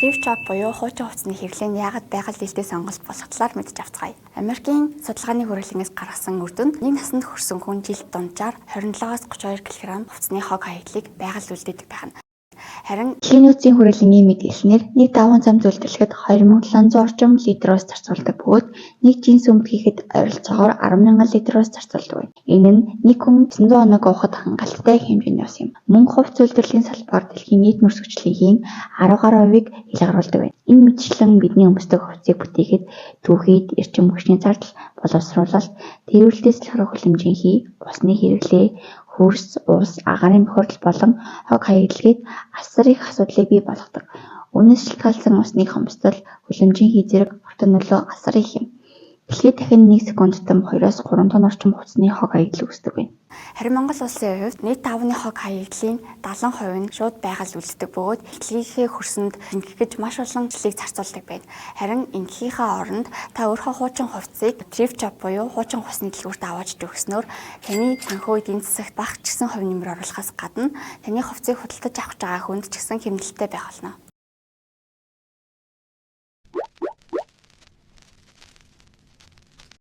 Thrift shop буюу хуучин хувцсны хэрэглээ нь яагаад байгаль дэлхийн сонголт болох талаар мэдж авцгаая. Америкийн судалгааны хүрээлэнгээс гаргасан үр дүнд нэг насанд хүрсэн хүн жилд дунджаар 27-аас 32 кг хувцсны хог хаягдлыг байгаль үлдээдэг байх нь. Харин Дэлхийн нөөцийн хүрээлэнгийн мэдээлснээр нэг даван зам зөвлөлдөхөд 2700 орчим литроос зарцуулдаг бөгөөд нэг жинс өмдгийхэд ойролцоогоор 10,000 литроос зарцуулдаг. Энэ нь нэг хүн 900 оног уухад хангалттай хэмжээний ус юм. Мөн хувцс үйлдвэрлэлийн салбаар дэлхийн нийт мөрсгөчлийн 10 гаруй хувийг илгааруулдаг байна. Энэ мэтчилэн бидний өмсдөг хувцсыг бүтээхэд түүхийд эрчим хүчний зардал, боловсруулалт, тэрвэрлэлээс илрэх хөлөмжийн усны хэрэглээ, хөрс, ус, агаарын бохирдол болон хог хаягдлагыг асар их асуудлыг бий болгодог. Үүнээс шалтгаалсан усны хомсдол, хөлөмжийн зэрэг хотын нөлөө асар их юм. Дэлхийд дахин 1 секунд тутам 2-3 тонн орчим хувцсны хог хаягдал үүсдэг байна. Харин Монгол улсын хувьд нийт тавны хог хаягдлын 70% нь шууд байгаль үлддэг бөгөөд дэлхийхээ хөрсөнд ингэх гэж маш олон жилийг зарцуулдаг байна. Харин ингэхийнхээ оронд та өөрийнхөө хуучин хувцсыг thrift shop буюу хуучин хувцсны дэлгүүрт аваад төгснөөр таны санхүү эдийн засагт багц ч гэсэн хувь нэмэр оруулахаас гадна таны хувцсыг худалдаж авах гэж байгаа хүнд ч гэсэн хэмнэлттэй байх болно.